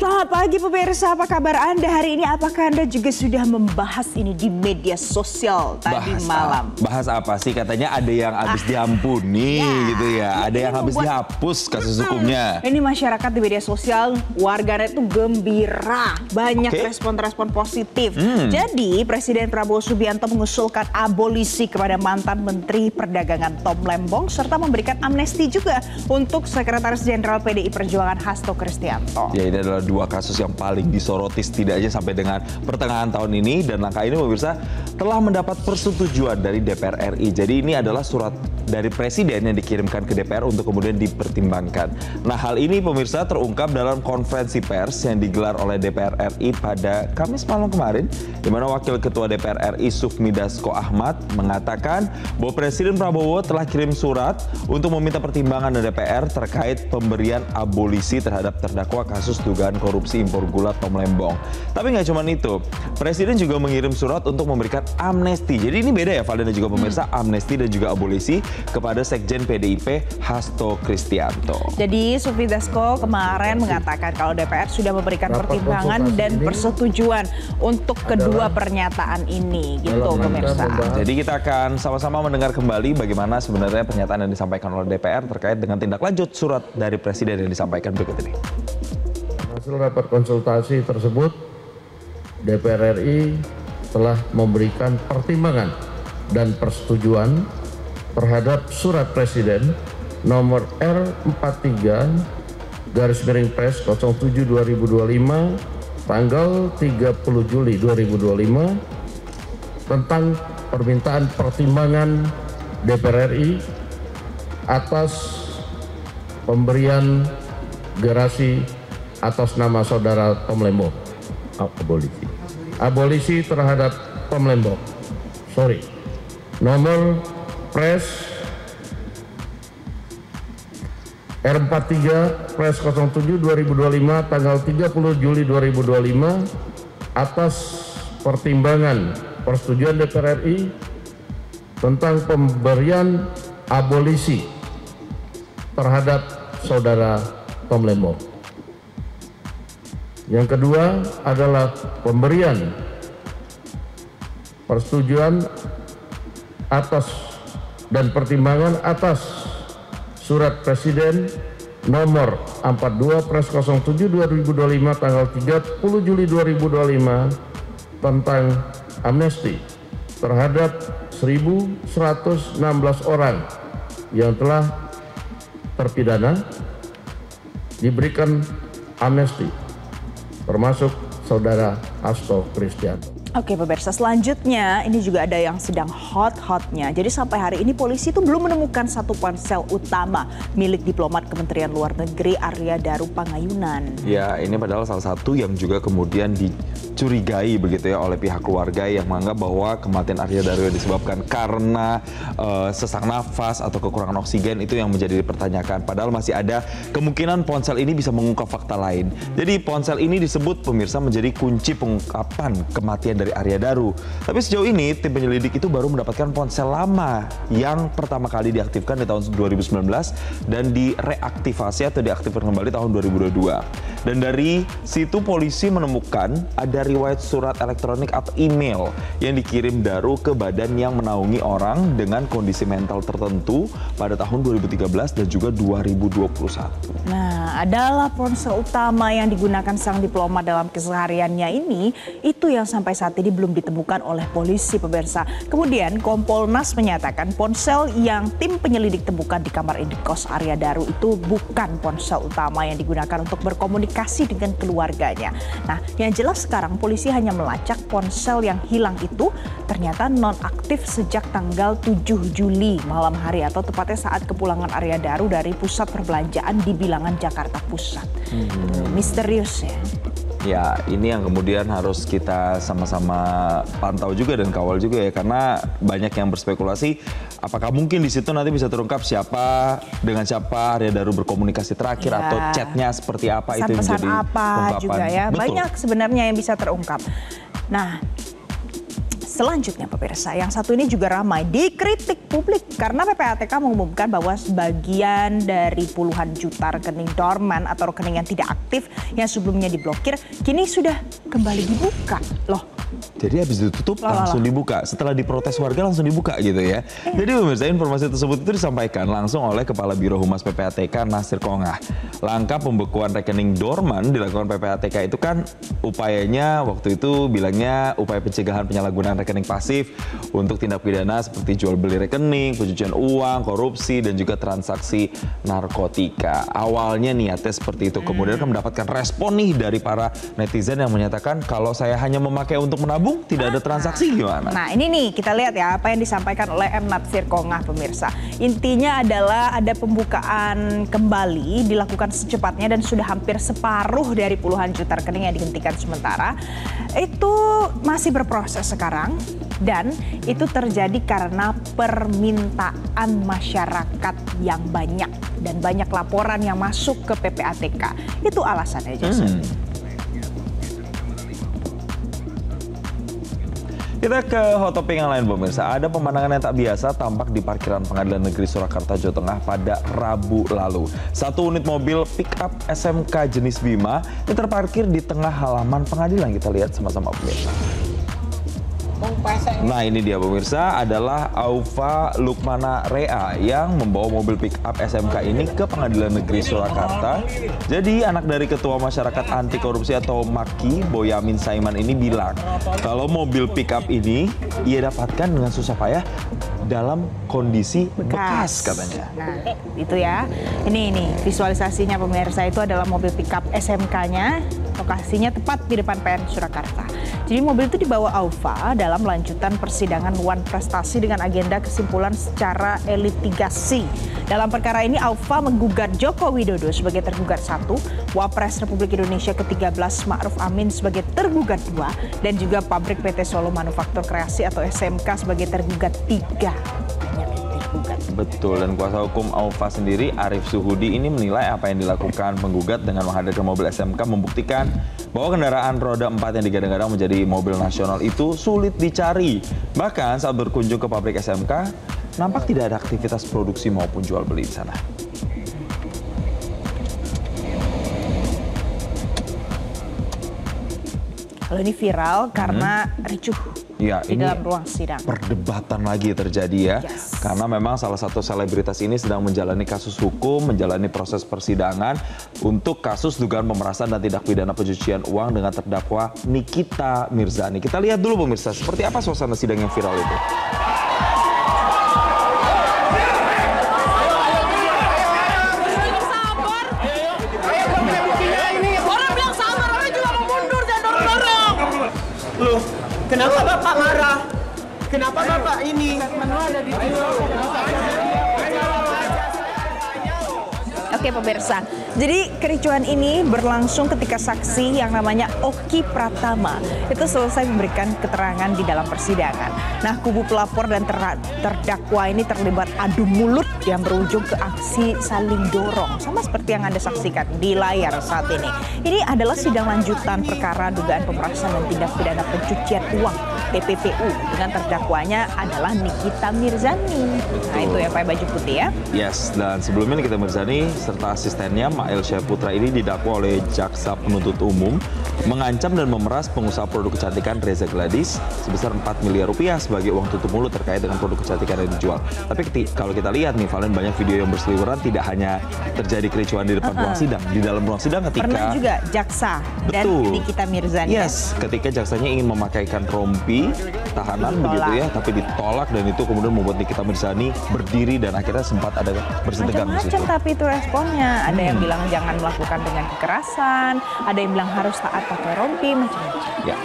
Selamat pagi pemirsa, apa kabar Anda hari ini? Apakah Anda juga sudah membahas ini di media sosial tadi malam? Bahas apa sih? Katanya ada yang habis diampuni gitu ya. Ada yang habis dihapus kasus hukumnya. Ini masyarakat di media sosial, warganet itu gembira. Banyak respon-respon positif. Jadi Presiden Prabowo Subianto mengusulkan abolisi kepada mantan Menteri Perdagangan Tom Lembong serta memberikan amnesti juga untuk Sekretaris Jenderal PDI Perjuangan Hasto Kristianto. Ya, ini adalah dua kasus yang paling disoroti setidaknya sampai dengan pertengahan tahun ini, dan langkah ini pemirsa telah mendapat persetujuan dari DPR RI. Jadi ini adalah surat dari Presiden yang dikirimkan ke DPR untuk kemudian dipertimbangkan. Nah, hal ini pemirsa terungkap dalam konferensi pers yang digelar oleh DPR RI pada Kamis malam kemarin, di mana Wakil Ketua DPR RI Sufmi Dasko Ahmad mengatakan bahwa Presiden Prabowo telah kirim surat untuk meminta pertimbangan dari DPR terkait pemberian abolisi terhadap terdakwa kasus dugaan korupsi impor gula Tom Lembong. Tapi nggak cuma itu, Presiden juga mengirim surat untuk memberikan amnesti. Jadi ini beda ya Valda dan juga pemirsa, amnesti dan juga abolisi kepada Sekjen PDIP Hasto Kristianto. Jadi Sufmi Dasko kemarin mengatakan kalau DPR sudah memberikan pertimbangan dan persetujuan untuk kedua pernyataan ini, gitu pemirsa. Jadi kita akan sama-sama mendengar kembali bagaimana sebenarnya pernyataan yang disampaikan oleh DPR terkait dengan tindak lanjut surat dari Presiden yang disampaikan berikut ini. Hasil rapat konsultasi tersebut, DPR RI telah memberikan pertimbangan dan persetujuan terhadap surat Presiden nomor R43/Pres 07/2025 tanggal 30 Juli 2025 tentang permintaan pertimbangan DPR RI atas pemberian gerasi atas nama saudara Tom Lembong. Abolisi terhadap Tom Lembong. Nomor Pres R43 Pres 07/2025 tanggal 30 Juli 2025 atas pertimbangan persetujuan DPR RI tentang pemberian abolisi terhadap saudara Tom Lembong. Yang kedua adalah pemberian persetujuan atas dan pertimbangan atas surat Presiden nomor 42 Pres 07/2025 tanggal 30 Juli 2025 tentang amnesti terhadap 1.116 orang yang telah terpidana diberikan amnesti, termasuk saudara Hasto Kristianto. Oke pemirsa, selanjutnya ini juga ada yang sedang hot-hotnya. Jadi sampai hari ini polisi itu belum menemukan satu ponsel utama milik diplomat Kementerian Luar Negeri Arya Daru Pangayunan. Ya, ini padahal salah satu yang juga kemudian dicurigai begitu ya oleh pihak keluarga yang menganggap bahwa kematian Arya Daru disebabkan karena sesak nafas atau kekurangan oksigen, itu yang menjadi dipertanyakan. Padahal masih ada kemungkinan ponsel ini bisa mengungkap fakta lain. Jadi ponsel ini disebut pemirsa menjadi kunci pengungkapan kematian dari Arya Daru. Tapi sejauh ini tim penyelidik itu baru mendapatkan ponsel lama yang pertama kali diaktifkan di tahun 2019 dan direaktivasi atau diaktifkan kembali tahun 2022. Dan dari situ polisi menemukan ada riwayat surat elektronik atau email yang dikirim Daru ke badan yang menaungi orang dengan kondisi mental tertentu pada tahun 2013 dan juga 2021. Nah, adalah ponsel utama yang digunakan sang diplomat dalam kesehariannya ini, itu yang sampai saat ini belum ditemukan oleh polisi pemirsa. Kemudian Kompolnas menyatakan ponsel yang tim penyelidik temukan di kamar indekos Arya Daru itu bukan ponsel utama yang digunakan untuk berkomunikasi dengan keluarganya. Nah, yang jelas sekarang polisi hanya melacak ponsel yang hilang itu ternyata nonaktif sejak tanggal 7 Juli malam hari atau tepatnya saat kepulangan Arya Daru dari pusat perbelanjaan di Bilangan Jakarta Pusat. Misterius ya. Ya, ini yang kemudian harus kita sama-sama pantau juga dan kawal juga ya, karena banyak yang berspekulasi apakah mungkin di situ nanti bisa terungkap siapa dengan siapa Arya Daru berkomunikasi terakhir atau chatnya seperti apa, itu yang menjadi apa ungkapan. juga ya. Betul. Banyak sebenarnya yang bisa terungkap. Nah, Selanjutnya pemirsa, yang satu ini juga ramai dikritik publik karena PPATK mengumumkan bahwa sebagian dari puluhan juta rekening dorman atau rekening yang tidak aktif yang sebelumnya diblokir kini sudah kembali dibuka. Loh. Jadi habis ditutup langsung dibuka. Setelah diprotes warga langsung dibuka gitu ya. Jadi pemirsa, informasi tersebut itu disampaikan langsung oleh Kepala Biro Humas PPATK Nasir Kongah. Langkah pembekuan rekening dorman dilakukan PPATK itu kan upayanya waktu itu bilangnya upaya pencegahan penyalahgunaan rekening pasif untuk tindak pidana seperti jual beli rekening, pencucian uang, korupsi dan juga transaksi narkotika. Awalnya niatnya seperti itu. Kemudian kan mendapatkan respon nih dari para netizen yang menyatakan kalau saya hanya memakai untuk menabung, tidak ada transaksi gimana? Nah ini nih kita lihat ya apa yang disampaikan oleh M. Nasir Kongah pemirsa. Intinya adalah ada pembukaan kembali dilakukan secepatnya dan sudah hampir separuh dari puluhan juta rekening yang dihentikan sementara. Itu masih berproses sekarang dan itu terjadi karena permintaan masyarakat yang banyak dan banyak laporan yang masuk ke PPATK. Itu alasannya Jason. Kita ke hot topic yang lain pemirsa. Ada pemandangan yang tak biasa tampak di parkiran Pengadilan Negeri Surakarta, Jawa Tengah pada Rabu lalu. Satu unit mobil pick-up SMK jenis Bima yang terparkir di tengah halaman pengadilan. Kita lihat sama-sama pemirsa. Nah ini dia pemirsa, adalah Aufa Lukmana Rea yang membawa mobil pick-up SMK ini ke Pengadilan Negeri Surakarta. Jadi anak dari Ketua Masyarakat Anti Korupsi atau MAKI, Boyamin Saiman ini bilang kalau mobil pick-up ini ia dapatkan dengan susah payah dalam kondisi bekas katanya. Nah itu ya, ini visualisasinya pemirsa, itu adalah mobil pick-up SMK-nya, lokasinya tepat di depan PN Surakarta. Jadi mobil itu dibawa Aufa dalam lanjutan persidangan Wan Prestasi dengan agenda kesimpulan secara litigasi. Dalam perkara ini Aufa menggugat Joko Widodo sebagai tergugat 1, Wapres Republik Indonesia ke-13 Ma'ruf Amin sebagai tergugat 2, dan juga pabrik PT Solo Manufaktur Kreasi atau SMK sebagai tergugat 3. Betul, dan kuasa hukum Aufa sendiri, Arif Suhudi, ini menilai apa yang dilakukan penggugat dengan menghadirkan mobil SMK membuktikan bahwa kendaraan roda 4 yang digadang-gadang menjadi mobil nasional itu sulit dicari. Bahkan saat berkunjung ke pabrik SMK, nampak tidak ada aktivitas produksi maupun jual beli di sana. Kalau ini viral karena ricuh ya, di dalam ruang sidang. Perdebatan lagi terjadi ya. Yes. Karena memang salah satu selebritas ini sedang menjalani kasus hukum, menjalani proses persidangan untuk kasus dugaan pemerasan dan tindak pidana pencucian uang dengan terdakwa Nikita Mirzani. Kita lihat dulu pemirsa, seperti apa suasana sidang yang viral itu. Loh, kenapa Bapak marah? Kenapa Bapak ini? Oke pemirsa, jadi kericuhan ini berlangsung ketika saksi yang namanya Oki Pratama itu selesai memberikan keterangan di dalam persidangan. Nah, kubu pelapor dan terdakwa ini terlibat adu mulut yang berujung ke aksi saling dorong, sama seperti yang Anda saksikan di layar saat ini. Ini adalah sidang lanjutan perkara dugaan pemerasan dan tindak pidana pencucian uang TPPU dengan terdakwanya adalah Nikita Mirzani. Nah, itu ya pakai baju putih ya. Yes, dan sebelumnya Nikita Mirzani serta asistennya Mail Syaputra ini didakwa oleh jaksa penuntut umum mengancam dan memeras pengusaha produk kecantikan Reza Gladys sebesar 4 miliar rupiah sebagai uang tutup mulut terkait dengan produk kecantikan yang dijual. Tapi kalau kita lihat nih Valen, banyak video yang berseliweran, tidak hanya terjadi kericuan di depan ruang sidang, di dalam ruang sidang ketika pernah juga jaksa dan Nikita Mirzani. Yes, ketika jaksanya ingin memakaikan rompi tahanan begitu ya, tapi ditolak dan itu kemudian membuat Nikita Mirzani berdiri dan akhirnya sempat ada bersih tegang di situ. Macam-macam tapi itu responnya. Ada yang bilang jangan melakukan dengan kekerasan, ada yang bilang harus taat pakai rompi, macam-macam. Ya.